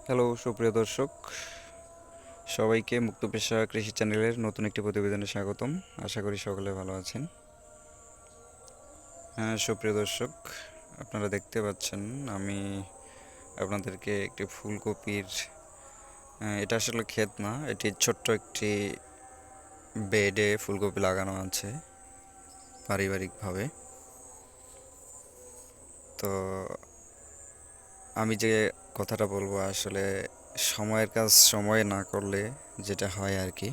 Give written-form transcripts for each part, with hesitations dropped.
Hello সুপ্রিয় দর্শক, সবাইকে মুক্ত পেশা কৃষি চ্যানেলের নতুন একটি প্রতিবেদনে স্বাগতম। আশা করি সকলে ভালো আছেন। হ্যাঁ সুপ্রিয় দর্শক, আপনারা দেখতে পাচ্ছেন আমি আপনাদেরকে একটি ফুলকপির, এটা আসলে ক্ষেত না, এটি ছোট্ট একটি বেডে ফুলকপি লাগানো আছে পারিবারিকভাবে। তো আমি যে কথাটা বলবো, আসলে সময়ের কাজ সময়ে না করলে যেটা হয় আর কি।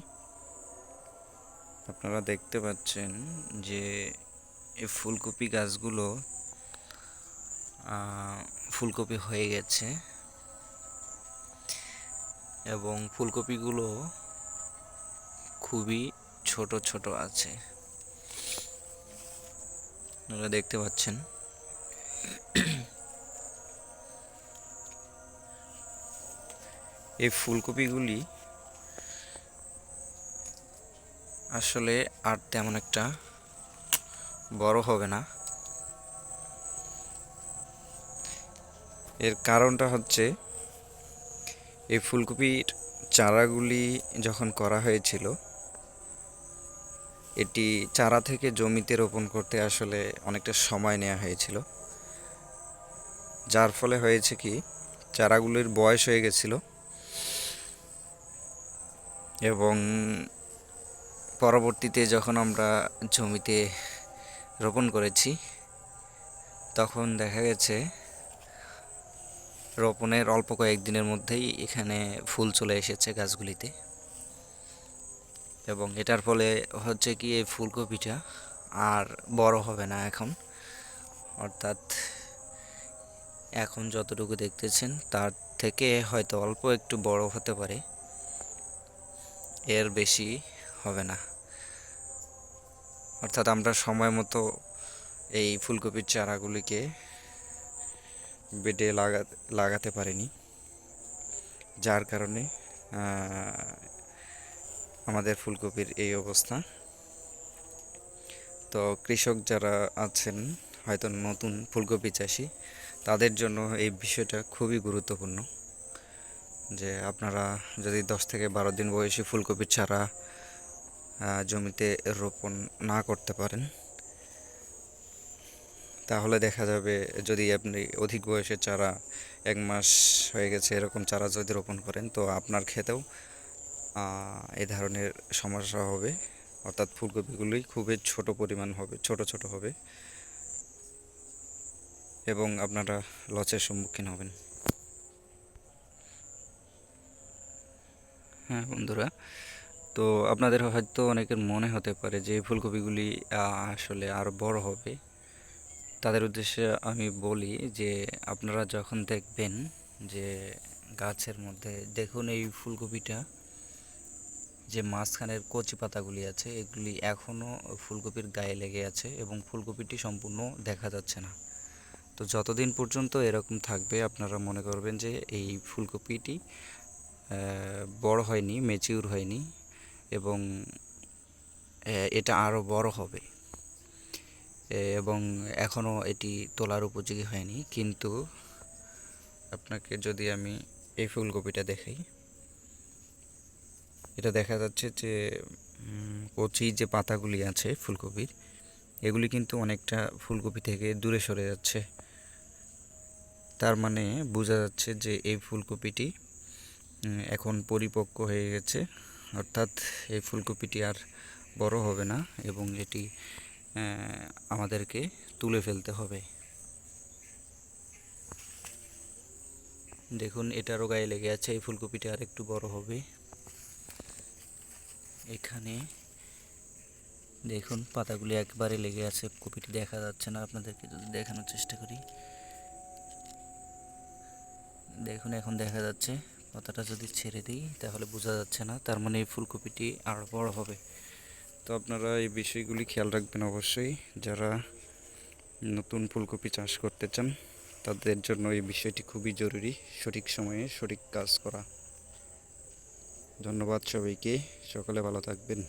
আপনারা দেখতে পাচ্ছেন যে এই ফুলকপি গাছগুলো ফুলকপি হয়ে গেছে এবং ফুলকপিগুলো খুবই ছোট ছোট আছে, আপনারা দেখতে পাচ্ছেন। এই ফুলকপিগুলি আসলে আর তেমন একটা বড় হবে না। এর কারণটা হচ্ছে, এই ফুলকপির চারাগুলি যখন করা হয়েছিল, এটি চারা থেকে জমিতে রোপণ করতে আসলে অনেকটা সময় নেওয়া হয়েছিল, যার ফলে হয়েছে কি, চারাগুলির বয়স হয়ে গেছিল এবং পরবর্তীতে যখন আমরা জমিতে রোপণ করেছি, তখন দেখা গেছে রোপণের অল্প কয়েকদিনের মধ্যেই এখানে ফুল চলে এসেছে গাছগুলিতে। এবং এটার ফলে হচ্ছে কি, এই ফুলকপিটা আর বড় হবে না এখন, অর্থাৎ এখন যতটুকু দেখতেছেন তার থেকে হয়তো অল্প একটু বড় হতে পারে, এর বেশি হবে না। অর্থাৎ আমরা সময় মতো এই ফুলকপির চারাগুলিকে বেডে লাগাতে পারিনি, যার কারণে আমাদের ফুলকপির এই অবস্থা। তো কৃষক যারা আছেন, হয়তো নতুন ফুলকপি চাষি, তাদের জন্য এই বিষয়টা খুবই গুরুত্বপূর্ণ যে আপনারা যদি 10 থেকে 12 দিন বয়সী ফুলকপির চারা জমিতে রোপণ না করতে পারেন, তাহলে দেখা যাবে যদি আপনি অধিক বয়সের চারা, 1 মাস হয়ে গেছে এরকম চারা যদি রোপণ করেন, তো আপনার ক্ষেতেও এই ধরনের সমস্যা হবে। অর্থাৎ ফুলকপিগুলি খুবই ছোট পরিমাণ হবে, ছোট ছোট হবে এবং আপনারা লসের সম্মুখীন হবেন। হ্যাঁ বন্ধুরা, তো আপনাদের হয়তো অনেকের মনে হতে পারে যে এই ফুলকপিগুলি আসলে আরও বড় হবে। তাদের উদ্দেশ্যে আমি বলি যে আপনারা যখন দেখবেন যে গাছের মধ্যে, দেখুন এই ফুলকপিটা যে মাঝখানের কচি পাতাগুলি আছে, এগুলি এখনও ফুলকপির গায়ে লেগে আছে এবং ফুলকপিটি সম্পূর্ণ দেখা যাচ্ছে না। তো যতদিন পর্যন্ত এরকম থাকবে, আপনারা মনে করবেন যে এই ফুলকপিটি বড় হয়নি, ম্যাচিউর হয়নি এবং এটা আরও বড় হবে এবং এখনও এটি তোলার উপযোগী হয়নি। কিন্তু আপনাকে যদি আমি এই ফুলকপিটা দেখাই, এটা দেখা যাচ্ছে যে কচি যে পাতাগুলি আছে ফুলকপির, এগুলি কিন্তু অনেকটা ফুলকপি থেকে দূরে সরে যাচ্ছে। তার মানে বোঝা যাচ্ছে যে এই ফুলকপিটি এখন পরিপক্ক হয়ে গেছে, অর্থাৎ এই ফুলকপিটি আর বড় হবে না এবং এটি আমাদেরকে তুলে ফেলতে হবে। দেখুন এটারও গায়ে লেগে আছে, এই ফুলকপিটি আর একটু বড় হবে। এখানে দেখুন পাতাগুলি একবারে লেগে আছে, কপিটি দেখা যাচ্ছে না, আপনাদেরকে যদি দেখানোর চেষ্টা করি, দেখুন এখন দেখা যাচ্ছে। পাতাটা যদি ছেড়ে দিই তাহলে বোঝা যাচ্ছে না, তার মানে এই ফুলকপিটি আরও বড় হবে। তো আপনারা এই বিষয়গুলি খেয়াল রাখবেন অবশ্যই, যারা নতুন ফুলকপি চাষ করতে চান তাদের জন্য এই বিষয়টি খুবই জরুরি, সঠিক সময়ে সঠিক কাজ করা। ধন্যবাদ সবাইকে, সকলে ভালো থাকবেন।